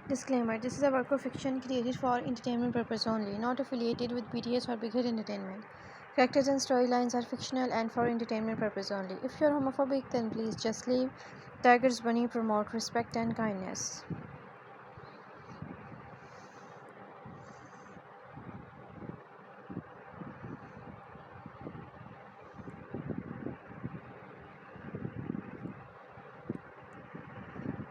Disclaimer: this is a work of fiction created for entertainment purpose only, not affiliated with BTS or Big Hit Entertainment. Characters and storylines are fictional and for entertainment purpose only. If you're homophobic, then please just leave. Tiger's Bunny promote respect and kindness.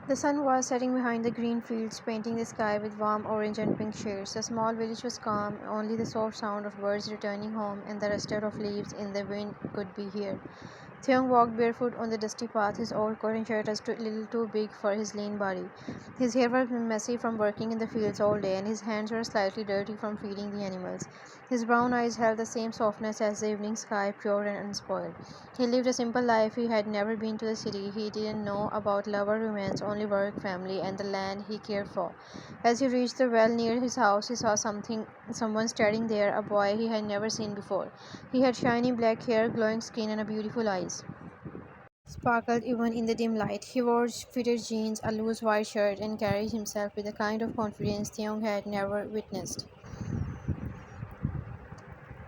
The sun was setting behind the green fields, painting the sky with warm orange and pink shades. The small village was calm, only the soft sound of birds returning home and the rustle of leaves in the wind could be heard. Taehyung walked barefoot on the dusty path. His old cotton shirt was a little too big for his lean body. His hair was messy from working in the fields all day, and his hands were slightly dirty from feeding the animals. His brown eyes held the same softness as the evening sky, pure and unspoiled. He lived a simple life. He had never been to the city. He didn't know about love or romance, only work, family, and the land he cared for. As he reached the well near his house, he saw someone standing there, a boy he had never seen before. He had shiny black hair, glowing skin, and beautiful eyes sparkled even in the dim light. He wore fitted jeans, a loose white shirt, and carried himself with a kind of confidence Theung had never witnessed.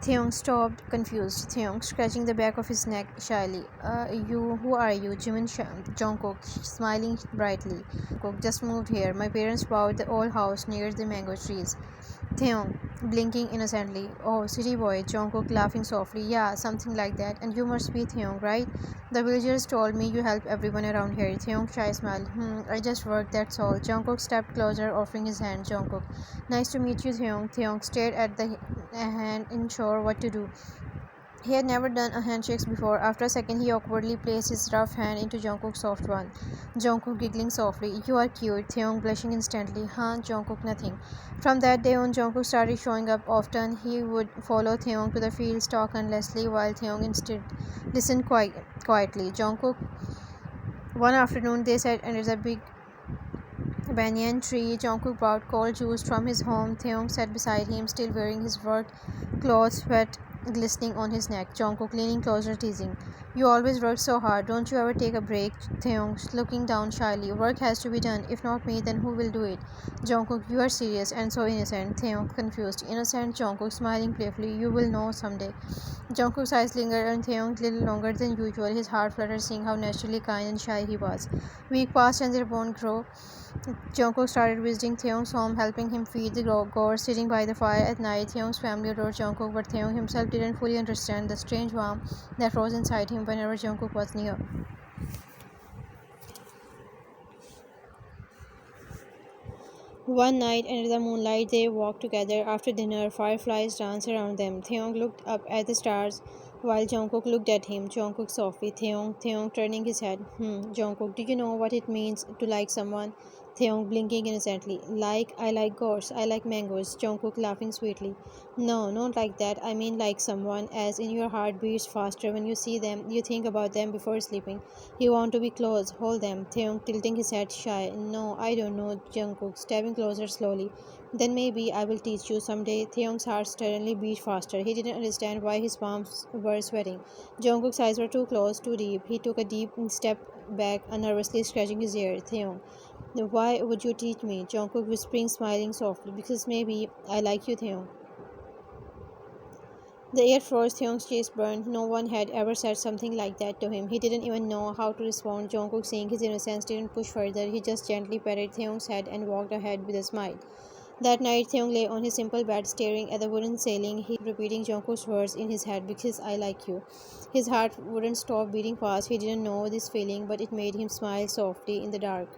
Theung stopped, confused. Theung, scratching the back of his neck shyly. Who are you? Jungkook, smiling brightly. Jungkook, just moved here. My parents bought the old house near the mango trees. Theung, blinking innocently. Oh, city boy. Jungkook, laughing softly. Yeah, something like that. And you must be Theung, right? The villagers told me you help everyone around here. Theung, shy smile. I just work, that's all. Jungkook stepped closer, offering his hand. Jungkook, nice to meet you, Theung. Theung stared at the hand, unsure what to do. He had never done a handshake before. After a second, he awkwardly placed his rough hand into Jungkook's soft one. Jungkook giggling softly. You are cute. Theung blushing instantly. Huh? Jungkook nothing. From that day on, Jungkook started showing up often. He would follow Theung to the fields, talk endlessly, while Theung instead listened quietly. Jungkook. One afternoon, they sat under the big banyan tree. Jungkook brought cold juice from his home. Theung sat beside him, still wearing his work clothes, sweat glistening on his neck. Jungkook leaning closer, teasing. You always work so hard. Don't you ever take a break? Theung, looking down shyly. Work has to be done. If not me, then who will do it? Jungkook, you are serious and so innocent. Theung, confused. Innocent. Jungkook, smiling playfully. You will know someday. Jungkook's eyes lingered on Theung a little longer than usual. His heart fluttered, seeing how naturally kind and shy he was. Week passed and their bond grew. Jungkook started visiting Theung's home, helping him feed the goats, sitting by the fire at night. Theung's family adored Jungkook, but Theung himself didn't fully understand the strange warmth that rose inside him whenever Jungkook was near. One night, under the moonlight, they walked together. After dinner, fireflies danced around them. Theung looked up at the stars while Jungkook looked at him. Jungkook softly. Theung turning his head. Jungkook, do you know what it means to like someone? Theung blinking innocently. I like gourds. I like mangoes. Jungkook laughing sweetly. No, not like that. I mean like someone, as in your heart beats faster when you see them. You think about them before sleeping. You want to be close, hold them. Theung tilting his head shy. No, I don't know. Jungkook stepping closer slowly. Then maybe I will teach you someday. Theung's heart suddenly beat faster. He didn't understand why his palms were sweating. Jungkook's eyes were too close, too deep. He took a deep step back, nervously scratching his ear. Theung, why would you teach me? Jungkook whispering, smiling softly. Because maybe I like you, Theung. The air froze. Theung's chest burned. No one had ever said something like that to him. He didn't even know how to respond. Jungkook, seeing his innocence, didn't push further. He just gently patted Theung's head and walked ahead with a smile. That night, Theung lay on his simple bed, staring at the wooden ceiling. He kept repeating Jungkook's words in his head, because I like you. His heart wouldn't stop beating fast. He didn't know this feeling, but it made him smile softly in the dark.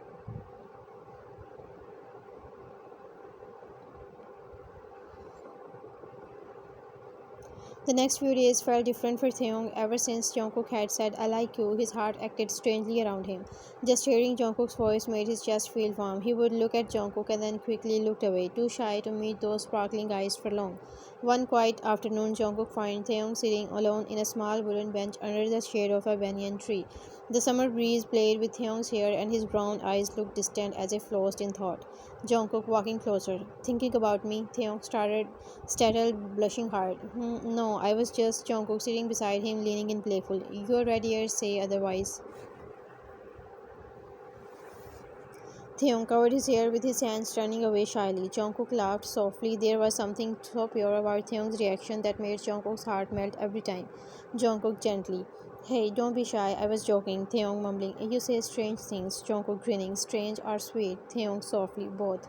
The next few days felt different for Taehyung. Ever since Jungkook had said "I like you," his heart acted strangely around him. Just hearing Jungkook's voice made his chest feel warm. He would look at Jungkook and then quickly looked away, too shy to meet those sparkling eyes for long. One quiet afternoon, Jungkook found Taehyung sitting alone in a small wooden bench under the shade of a banyan tree. The summer breeze played with Hyung's hair, and his brown eyes looked distant as if lost in thought. Jungkook walking closer. Thinking about me? Hyung startled, blushing hard. No, I was just Jungkook sitting beside him, leaning in playful. Your red ears say otherwise. Taehyung covered his hair with his hands, turning away shyly. Jungkook laughed softly. There was something so pure about Taehyung's reaction that made Jungkook's heart melt every time. Jungkook gently. Hey, don't be shy. I was joking. Taehyung mumbling. You say strange things. Jungkook grinning. Strange or sweet. Taehyung softly. Both.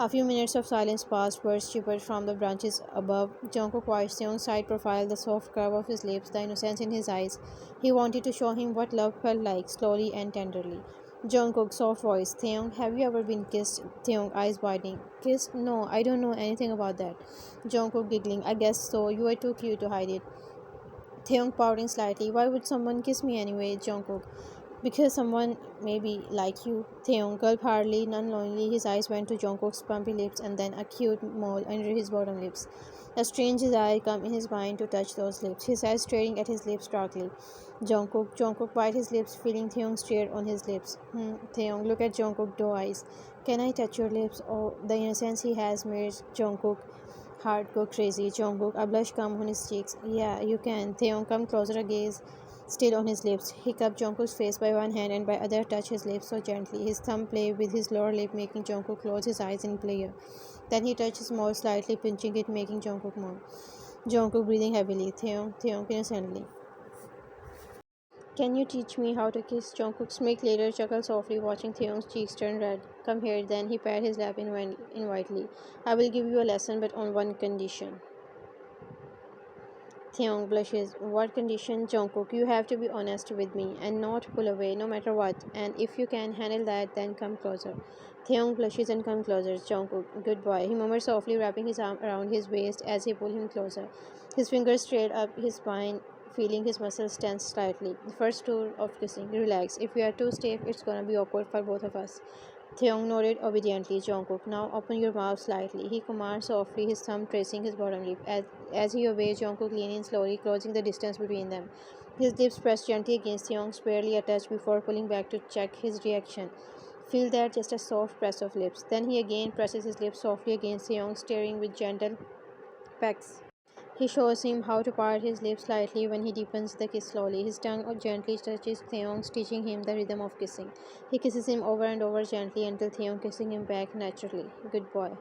A few minutes of silence passed. Birds chirped from the branches above. Jungkook watched Taehyung's side profile, the soft curve of his lips, the innocence in his eyes. He wanted to show him what love felt like, slowly and tenderly. Jungkook, soft voice. Taeyong, have you ever been kissed? Taeyong, eyes widening. Kissed? No, I don't know anything about that. Jungkook, giggling. I guess so. You were too cute to hide it. Taeyong, pouting slightly. Why would someone kiss me anyway? Jungkook, because someone maybe like you. Taeyong, gulped hardly, unknowingly. His eyes went to Jungkook's pumpy lips and then a cute mole under his bottom lips. A strange desire came in his mind to touch those lips. His eyes staring at his lips darkly. Jungkook bite his lips, feeling Taeyong stare on his lips. Taeyong, look at Jungkook, doe eyes. Can I touch your lips? Oh, the innocence he has made Jungkook heart go crazy. Jungkook, a blush come on his cheeks. Yeah, you can. Taeyong, come closer, a gaze still on his lips. He cupped Jungkook's face by one hand and by other touched his lips so gently. His thumb played with his lower lip, making Jungkook close his eyes in pleasure. Then he touched his mouth slightly, pinching it, making Jungkook moan. Jungkook breathing heavily. Taeyong innocently. Can you teach me how to kiss? Jungkook smirked later, chuckled softly, watching Taehyung's cheeks turn red. Come here, then he patted his lap invitingly. I will give you a lesson, but on one condition. Taeyong blushes. What condition? Jungkook, you have to be honest with me and not pull away, no matter what. And if you can handle that, then come closer. Taeyong blushes and comes closer. Jungkook, good boy. He murmured softly, wrapping his arm around his waist as he pulled him closer. His fingers straight up his spine, feeling his muscles tense slightly. The first tour of kissing. Relax. If we are too stiff, it's gonna be awkward for both of us. Theon nodded obediently. Jungkook, now open your mouth slightly. He commanded softly, his thumb tracing his bottom lip. As he obeyed, Jungkook leaned in slowly, closing the distance between them. His lips pressed gently against Theon's, barely a touch before pulling back to check his reaction. Feel that, just a soft press of lips. Then he again presses his lips softly against Theon, staring with gentle pecks. He shows him how to part his lips slightly when he deepens the kiss slowly. His tongue gently touches Theon's, teaching him the rhythm of kissing. He kisses him over and over gently until Theon kissing him back naturally. Good boy.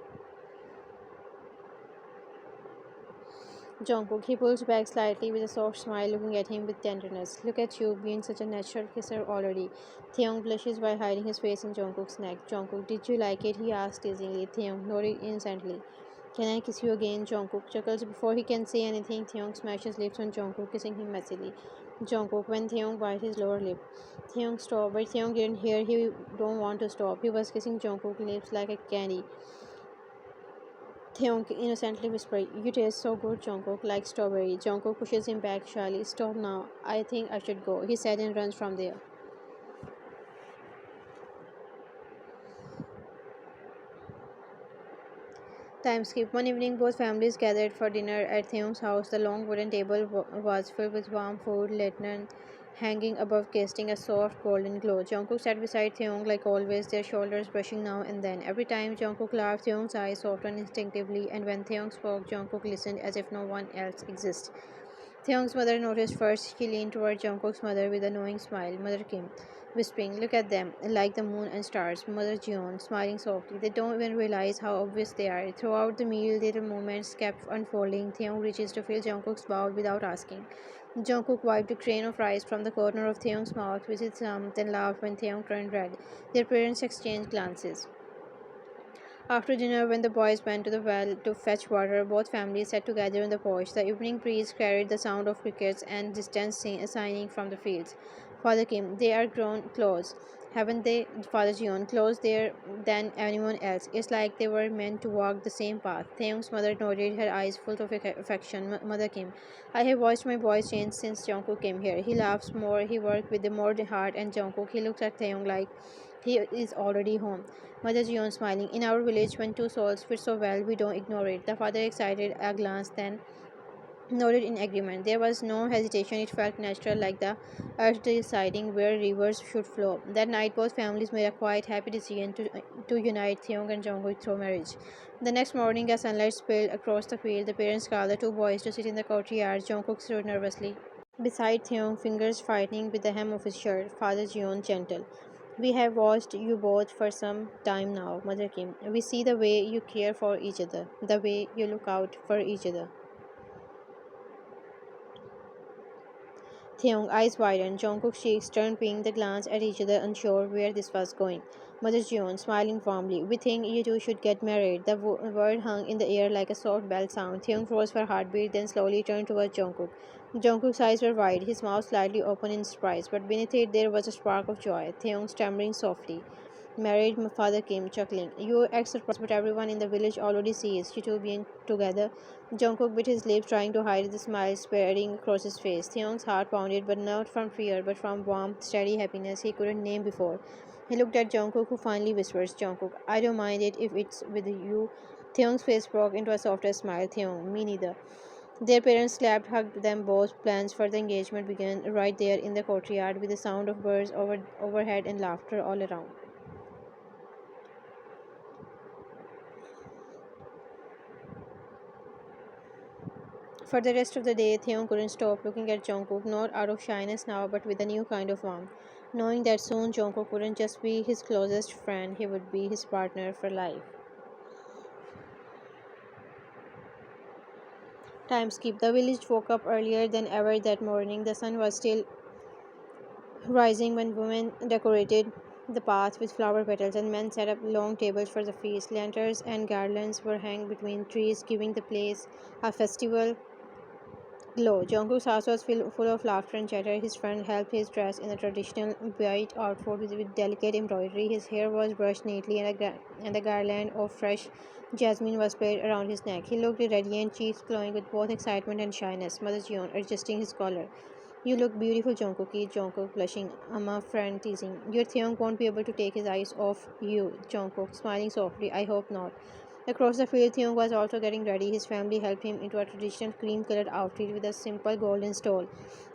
Jungkook. He pulls back slightly with a soft smile, looking at him with tenderness. Look at you, being such a natural kisser already. Theon blushes while hiding his face in Jungkook's neck. Jungkook, did you like it? He asked teasingly. Theon nodded innocently. Can I kiss you again? Jungkook chuckles. Before he can say anything, Theon smashes lips on Jungkook, kissing him messily. Jungkook, when Theon bite his lower lip. Theon stopped, but Theon didn't hear. He don't want to stop. He was kissing Jungkook's lips like a candy. Taehyung innocently whispered, you taste so good, Jungkook, like strawberry. Jungkook pushes him back shyly. Stop now. I think I should go, he said and runs from there. Time skip. One evening, both families gathered for dinner at Theon's house. The long wooden table was filled with warm food, lantern hanging above, casting a soft golden glow. Jungkook sat beside Theon like always, their shoulders brushing now and then. Every time Jungkook laughed, Theon's eyes softened instinctively, and when Theon spoke, Jungkook listened as if no one else existed. Theong's mother noticed first. She leaned toward Jungkook's mother with a knowing smile. Mother Kim, whispering, look at them, like the moon and stars. Mother Jeon, smiling softly. They don't even realize how obvious they are. Throughout the meal, little moments kept unfolding. Theong reaches to fill Jungkook's bowl without asking. Jungkook wiped a grain of rice from the corner of Theong's mouth with his thumb, then laughed when Theong turned red. Their parents exchanged glances. After dinner, when the boys went to the well to fetch water, both families sat together on the porch. The evening breeze carried the sound of crickets and distant signing from the fields. Father Kim, they are grown close, haven't they? Father Jeon, closer than anyone else. It's like they were meant to walk the same path. Taeyong's mother nodded, her eyes full of affection. Mother Kim, I have watched my boys change since Jungkook came here. He laughs more, he works with the more heart, and Jungkook, he looks at Taeyong like he is already home. Mother Jeon smiling. In our village, when two souls fit so well, we don't ignore it. The father excited a glance, then nodded in agreement. There was no hesitation. It felt natural, like the earth deciding where rivers should flow. That night, both families made a quiet, happy decision to unite Theong and Jungkook through marriage. The next morning, as sunlight spilled across the field, the parents called the two boys to sit in the courtyard. Jungkook stood nervously beside Theong, fingers fighting with the hem of his shirt. Father Jeon, gentle. We have watched you both for some time now, Mother Kim. We see the way you care for each other, the way you look out for each other. Taehyung eyes widened. Jungkook's cheeks turned pink. They glanced at each other, unsure where this was going. Mother Jeon, smiling warmly. We think you two should get married. The word hung in the air like a soft bell sound. Taehyung froze for heartbeat, then slowly turned towards Jungkook. Jungkook's eyes were wide, his mouth slightly open in surprise, but beneath it there was a spark of joy. Taehyung stammering softly. Married, my father came, chuckling. You act surprised, but everyone in the village already sees you two being together. Jungkook bit his lips, trying to hide the smile spreading across his face. Theon's heart pounded, but not from fear, but from warm, steady happiness he couldn't name before. He looked at Jungkook, who finally whispers, Jungkook, I don't mind it if it's with you. Theon's face broke into a softer smile. Theon, me neither. Their parents clapped, hugged them both. Plans for the engagement began right there in the courtyard with the sound of birds overhead and laughter all around. For the rest of the day, Theon couldn't stop looking at Jungkook, not out of shyness now, but with a new kind of warmth, knowing that soon Jungkook wouldn't just be his closest friend, he would be his partner for life. Time skip. The village woke up earlier than ever that morning. The sun was still rising when women decorated the path with flower petals and men set up long tables for the feast. Lanterns and garlands were hung between trees, giving the place a festival glow. Jungkook's house was full of laughter and chatter. His friend helped his dress in a traditional white outfit with delicate embroidery. His hair was brushed neatly, and a garland of fresh jasmine was played around his neck. He looked radiant, cheeks glowing with both excitement and shyness. Mother Jeon adjusting his collar. You look beautiful, Jungkook. Jungkook blushing. My friend teasing. Your Theon won't be able to take his eyes off you, Jungkook, smiling softly. I hope not. Across the field, Theon was also getting ready. His family helped him into a traditional cream-colored outfit with a simple golden stole.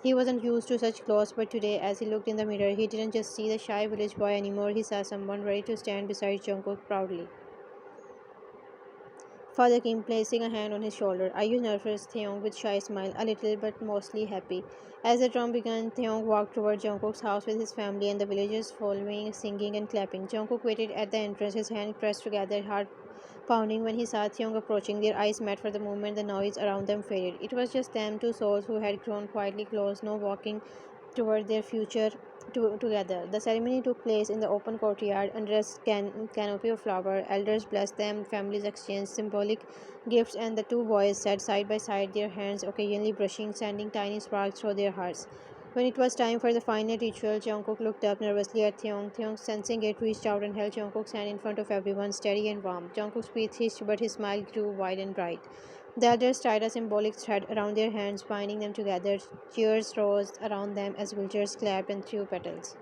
He wasn't used to such clothes, but today, as he looked in the mirror, he didn't just see the shy village boy anymore. He saw someone ready to stand beside Jungkook proudly. Father came, placing a hand on his shoulder. Are you nervous? Theon with shy smile, a little but mostly happy. As the drum began, Theon walked toward Jungkook's house with his family and the villagers following, singing and clapping. Jungkook waited at the entrance, his hands pressed together, heart pounding when he saw Theon approaching. Their eyes met for the moment the noise around them faded. It was just them, two souls who had grown quietly close, no walking toward their future together. The ceremony took place in the open courtyard under a canopy of flower. Elders blessed them, families exchanged symbolic gifts, and the two boys sat side by side, their hands occasionally brushing, sending tiny sparks through their hearts. When it was time for the final ritual, Jungkook looked up nervously at Theon. Theon, sensing it, reached out and held Jungkook's hand in front of everyone, steady and warm. Jungkook's breath hissed, but his smile grew wide and bright. The others tied a symbolic thread around their hands, binding them together. Cheers rose around them as villagers clapped and threw petals.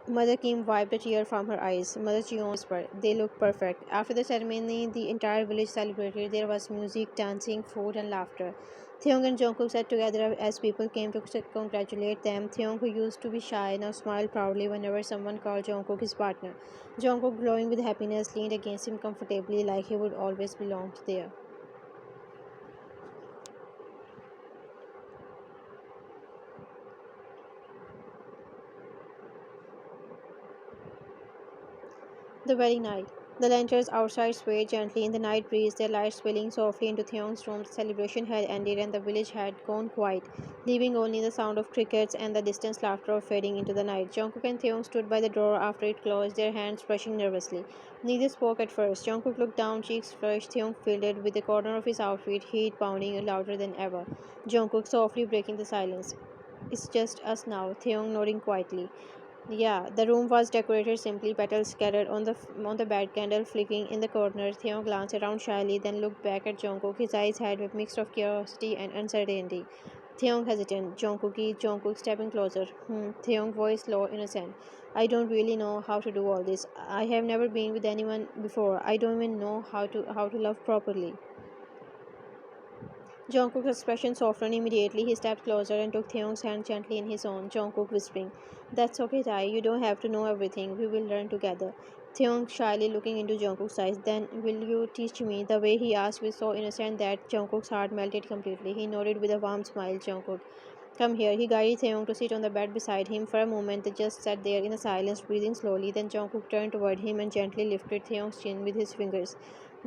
Mother Kim wiped a tear from her eyes. Mother Cheon whispered, they look perfect. After the ceremony, the entire village celebrated. There was music, dancing, food, and laughter. Theong and Jungkook sat together as people came to congratulate them. Theong, who used to be shy, now smiled proudly whenever someone called Jungkook his partner. Jungkook, glowing with happiness, leaned against him comfortably like he would always belong there. The wedding night. The lanterns outside swayed gently in the night breeze, their lights spilling softly into Theon's room. The celebration had ended and the village had gone quiet, leaving only the sound of crickets and the distant laughter of fading into the night. Jungkook and Theon stood by the door after it closed, their hands brushing nervously. Neither spoke at first. Jungkook looked down, cheeks flushed, Theon filled with the corner of his outfit, heat pounding louder than ever. Jungkook softly breaking the silence. It's just us now, Theon nodding quietly. Yeah, the room was decorated simply, petals scattered on the bed, candle flicking in the corner. Theo glanced around shyly, then looked back at Jungkook. His eyes had a mix of curiosity and uncertainty. Theo hesitant. Jungkook stepping closer. Theo voice low, innocent. I don't really know how to do all this. I have never been with anyone before. I don't even know how to love properly. Jungkook's expression softened immediately. He stepped closer and took Theon's hand gently in his own. Jungkook whispering, that's okay, Tai. You don't have to know everything. We will learn together. Theon shyly looking into Jungkook's eyes. Then, will you teach me? The way he asked was so innocent that Jungkook's heart melted completely. He nodded with a warm smile. Jungkook, Come here. He guided Taehyung to sit on the bed beside him. For a moment, they just sat there in a silence, breathing slowly. Then Jungkook turned toward him and gently lifted Taehyung's chin with his fingers.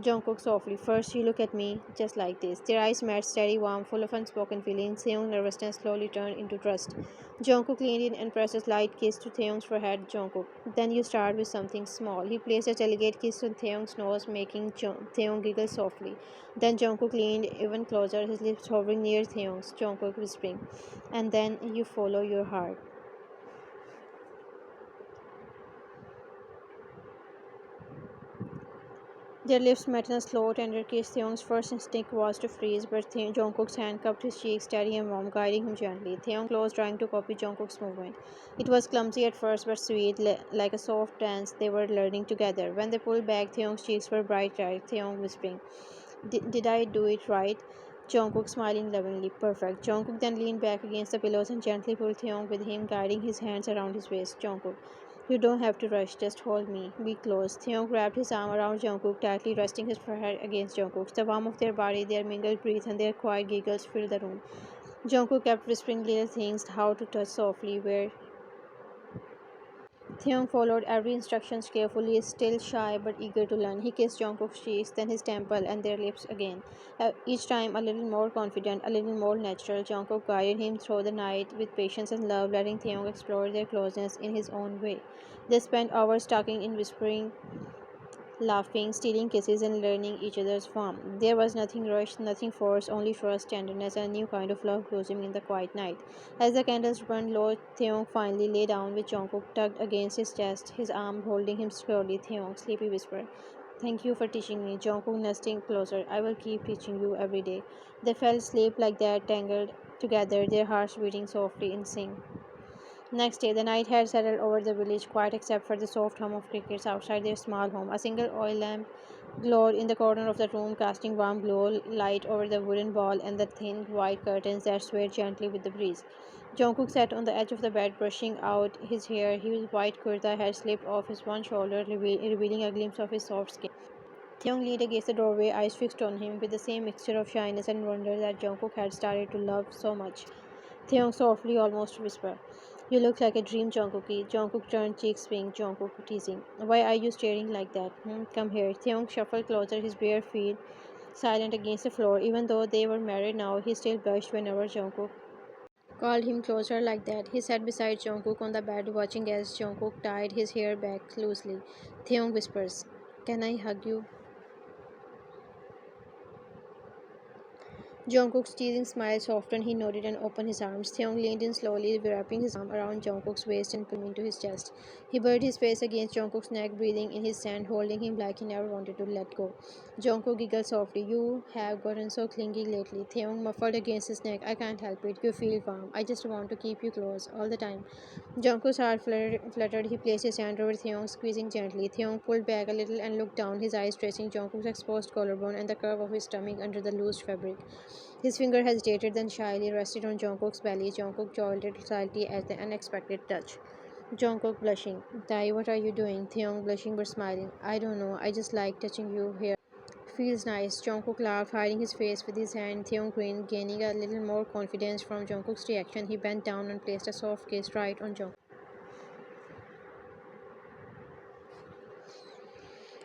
Jungkook softly, first you look at me, just like this. Their eyes met, steady, warm, full of unspoken feelings. Taehyung's nervousness slowly turned into trust. Jungkook leaned in and pressed a slight kiss to Taehyung's forehead. Jungkook, then you start with something small. He placed a delicate kiss on Taehyung's nose, making Taehyung giggle softly. Then Jungkook leaned even closer, his lips hovering near Taehyung's. Jungkook whispering, and then you follow your heart. Their lips met in a slow, tender kiss. Theong's first instinct was to freeze, but Jungkook's hand cupped his cheek, steady and warm, guiding him gently. Theong closed, trying to copy Jungkook's movement. It was clumsy at first, but sweet, like a soft dance they were learning together. When they pulled back, Theong's cheeks were bright red. Theong whispering, Did I do it right? Jungkook smiling lovingly. Perfect. Jungkook then leaned back against the pillows and gently pulled Theong with him, guiding his hands around his waist. Jungkook, you don't have to rush, just hold me. Be close. Theon grabbed his arm around Jungkook, tightly resting his forehead against Jungkook's. The warmth of their body, their mingled breath, and their quiet giggles filled the room. Jungkook kept whispering little things, how to touch softly, where. Theon followed every instruction carefully, still shy but eager to learn. He kissed Jungkook's cheeks, then his temple, and their lips again. Each time a little more confident, a little more natural. Jungkook guided him through the night with patience and love, letting Theon explore their closeness in his own way. They spent hours talking in whispering, laughing, stealing kisses, and learning each other's warmth. There was nothing rushed, nothing forced, only trust, tenderness, and a new kind of love blossoming in the quiet night. As the candles burned low, Theon finally lay down with Jungkook tugged against his chest, his arm holding him securely. Theon, sleepy whisper, thank you for teaching me. Jungkook nesting closer. I will keep teaching you every day. They fell asleep like that, tangled together, their hearts beating softly in sync. Next day, the night had settled over the village, quiet except for the soft hum of crickets outside their small home. A single oil lamp glowed in the corner of the room, casting warm glow light over the wooden wall and the thin white curtains that swayed gently with the breeze. Jungkook sat on the edge of the bed, brushing out his hair. His white kurta had slipped off his one shoulder, revealing a glimpse of his soft skin. Theon leaned against the doorway, eyes fixed on him, with the same mixture of shyness and wonder that Jungkook had started to love so much. Theon softly, almost whispered, you look like a dream, Jungkookie. Jungkook turned cheeks pink, Jungkook teasing. Why are you staring like that? Come here. Theon shuffled closer, his bare feet silent against the floor. Even though they were married now, he still blushed whenever Jungkook called him closer like that. He sat beside Jungkook on the bed, watching as Jungkook tied his hair back loosely. Theon whispers, can I hug you? Jungkook's teasing smile softened. He nodded and opened his arms. Theon leaned in slowly, wrapping his arm around Jungkook's waist and pulling him into his chest. He buried his face against Jungkook's neck, breathing in his hand, holding him like he never wanted to let go. Jungkook giggled softly. You have gotten so clingy lately. Theon muffled against his neck. I can't help it. You feel warm. I just want to keep you close all the time. Jungkook's heart fluttered. He placed his hand over Theon, squeezing gently. Theon pulled back a little and looked down, his eyes tracing Jungkook's exposed collarbone and the curve of his stomach under the loose fabric. His finger hesitated, then shyly rested on Jungkook's belly. Jungkook jolted slightly at the unexpected touch. Jungkook blushing. Tai, what are you doing? Theon blushing but smiling. I don't know. I just like touching you here. Feels nice. Jungkook laughed, hiding his face with his hand. Theon grinned, gaining a little more confidence from Jungkook's reaction. He bent down and placed a soft kiss right on Jungkook.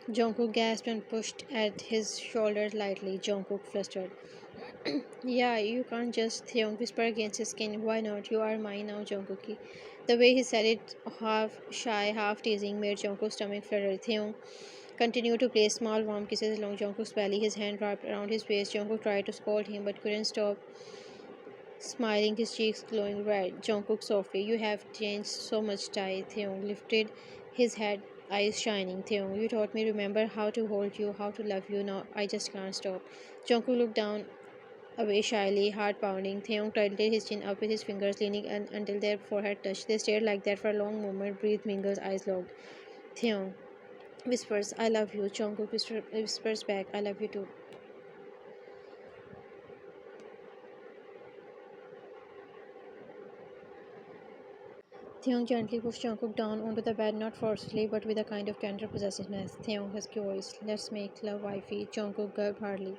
Jungkook gasped and pushed at his shoulders lightly. Jungkook flustered. Yeah, you can't just, Theon whispered against his skin. Why not? You are mine now, Jungkookie. The way he said it, half shy, half teasing, made Jungkook's stomach flutter. Theon continued to place small warm kisses along Jungkook's belly, his hand wrapped around his waist. Jungkook tried to scold him but couldn't stop smiling, his cheeks glowing red. Jungkook softly, you have changed so much, Tai. Theon lifted his head, eyes shining. Theon, you taught me remember how to hold you, how to love you. Now I just can't stop. Jungkook looked down away shyly, heart pounding. Theon tilted his chin up with his fingers, leaning until their forehead touched. They stared like that for a long moment, breath mingled, eyes locked. Theon whispers, I love you. Jungkook whispers back, I love you too. Theon gently pushed Jungkook down onto the bed, not forcefully, but with a kind of tender possessiveness. Theon husky voice, let's make love, wifey. Jungkook gulped hardly.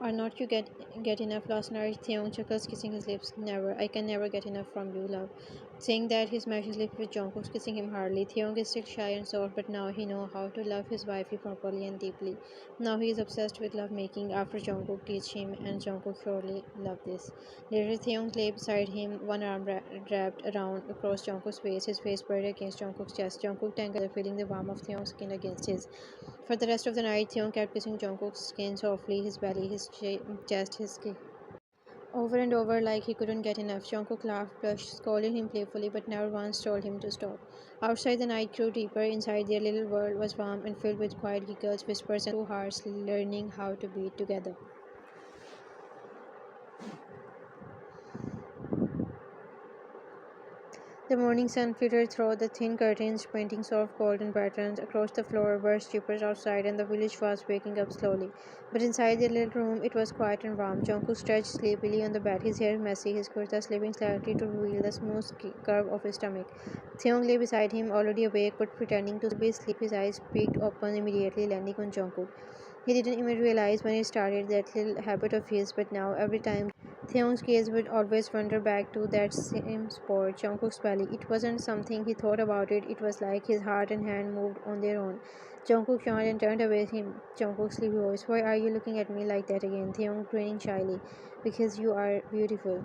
Are not you get enough last night? Taehyung chuckles, kissing his lips. Never. I can never get enough from you, love. Saying that, he smashed his lips with Jungkook's, kissing him hardly. Taehyung is still shy and soft, but now he knows how to love his wifey properly and deeply. Now he is obsessed with love making after Jungkook teach him, and Jungkook surely loved this. Later, Taehyung lay beside him, one arm wrapped around across Jungkook's face, his face buried against Jungkook's chest. Jungkook tangled together, feeling the warmth of Taehyung's skin against his. For the rest of the night, Taehyung kept kissing Jungkook's skin softly, his belly, his chest, his skin. Over and over, like he couldn't get enough. Jungkook laughed, blushed, scolded him playfully, but never once told him to stop. Outside, the night grew deeper. Inside, their little world was warm and filled with quiet giggles, whispers, and two hearts learning how to beat together. The morning sun filtered through the thin curtains, painting soft golden patterns across the floor. Birds chirped outside, and the village was waking up slowly. But inside their little room, it was quiet and warm. Jungkook stretched sleepily on the bed, his hair messy, his kurta slipping slightly to reveal the smooth curve of his stomach. Taehyung lay beside him, already awake but pretending to be asleep. His eyes peeked open immediately, landing on Jungkook. He didn't even realize when it started, that little habit of his, but now every time Theon's gaze would always wander back to that same spot, Jungkook's belly. It wasn't something he thought about it was like his heart and hand moved on their own. Jungkook yawned and turned away him. Jungkook's sleepy voice, "Why are you looking at me like that again?" Theon grinning shyly. "Because you are beautiful."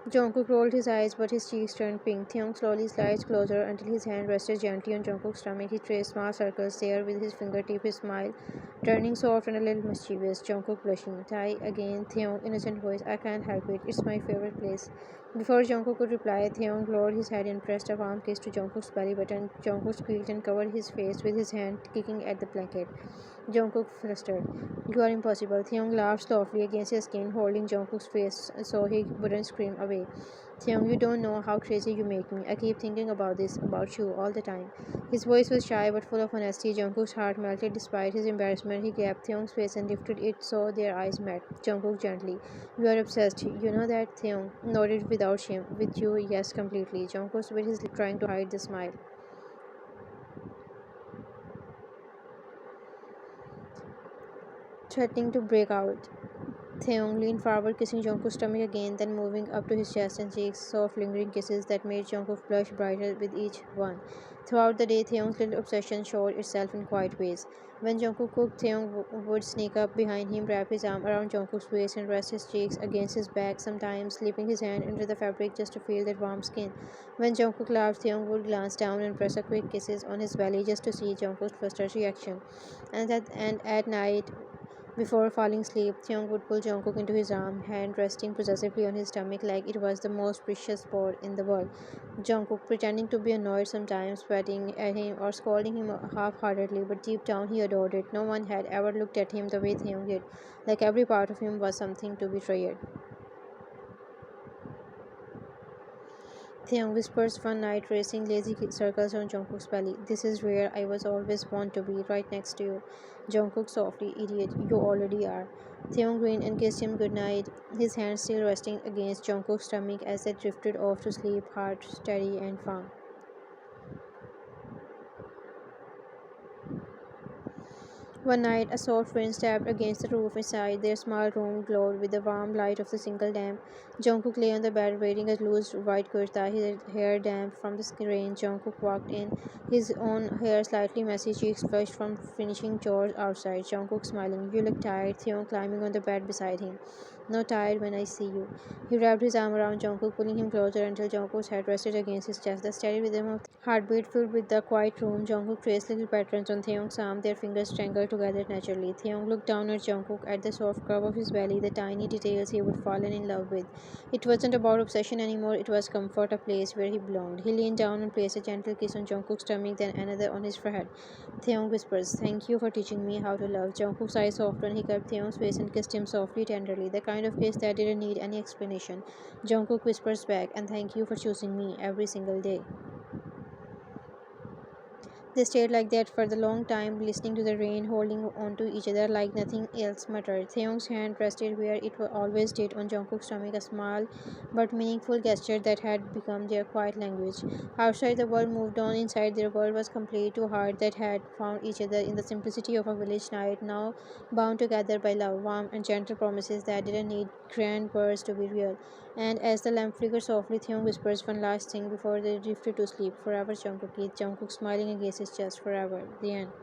Jungkook rolled his eyes, but his cheeks turned pink. Theon slowly slid closer until his hand rested gently on Jungkook's stomach. He traced small circles there with his fingertip, his smile turning soft and a little mischievous. Jungkook blushing. "Tai again," Theon, innocent voice. "I can't help it. It's my favorite place." Before Jungkook could reply, Theon lowered his head and pressed a warm kiss to Jungkook's belly button. Jungkook squealed and covered his face with his hand, kicking at the blanket. Jungkook flustered. "You are impossible." Theon laughed softly against his skin, holding Jungkook's face so he wouldn't scream away. "Theon, you don't know how crazy you make me. I keep thinking about this, about you, all the time." His voice was shy but full of honesty. Jungkook's heart melted despite his embarrassment. He grabbed Theon's face and lifted it so their eyes met. Jungkook gently. "You are obsessed. You know that?" Theon nodded without shame. "With you, yes, completely." Jungkook bit his lip, trying to hide the smile, threatening to break out. Taehyung leaned forward, kissing Jungkook's stomach again, then moving up to his chest and cheeks, soft lingering kisses that made Jungkook blush brighter with each one. Throughout the day, Taehyung's little obsession showed itself in quiet ways. When Jungkook cooked, Taehyung would sneak up behind him, wrap his arm around Jungkook's waist, and rest his cheeks against his back, sometimes slipping his hand under the fabric just to feel that warm skin. When Jungkook laughed, Taehyung would glance down and press a quick kisses on his belly just to see Jungkook's flustered reaction. And at night, before falling asleep, Theon would pull Jungkook into his arm, hand resting possessively on his stomach like it was the most precious spot in the world. Jungkook pretending to be annoyed sometimes, sweating at him or scolding him half-heartedly, but deep down he adored it. No one had ever looked at him the way Theon did, like every part of him was something to be treasured. Taehyung whispers one night, racing lazy circles on Jungkook's belly. "This is where I was always want to be, right next to you." Jungkook softly, "Idiot, you already are." Taehyung grinned and kissed him goodnight, his hand still resting against Jungkook's stomach as they drifted off to sleep, heart steady and firm. One night, a soft wind tapped against the roof inside. Their small room glowed with the warm light of the single lamp. Jungkook lay on the bed wearing a loose white kurta, his hair damp from the rain. Jungkook walked in, his own hair slightly messy, cheeks flushed from finishing chores outside. Jungkook smiling. "You look tired." Theon climbing on the bed beside him. "Not tired when I see you." He wrapped his arm around Jungkook, pulling him closer until Jungkook's head rested against his chest. The steady rhythm of heartbeat filled with the quiet room. Jungkook traced little patterns on Taehyung's arm, their fingers strangled together naturally. Taehyung looked down at Jungkook, at the soft curve of his belly, the tiny details he would fallen in love with. It wasn't about obsession anymore, it was comfort, a place where he belonged. He leaned down and placed a gentle kiss on Jungkook's stomach, then another on his forehead. Taehyung whispers, "Thank you for teaching me how to love." Jungkook's eyes softened, he cupped Taehyung's face and kissed him softly, tenderly, the kind of kiss that didn't need any explanation. Jungkook whispers back, "And thank you for choosing me every single day." They stayed like that for the long time, listening to the rain, holding on to each other like nothing else mattered. Taehyung's hand rested where it always did on Jungkook's stomach, a small but meaningful gesture that had become their quiet language. Outside, the world moved on. Inside, their world was complete. Two hearts that had found each other in the simplicity of a village night, now bound together by love, warmth, and gentle promises that didn't need grand words to be real. And as the lamp flickered softly, Theon whispers one last thing before they drifted to sleep. Forever, Jungkook. Jungkook smiling against his chest. Forever. The end.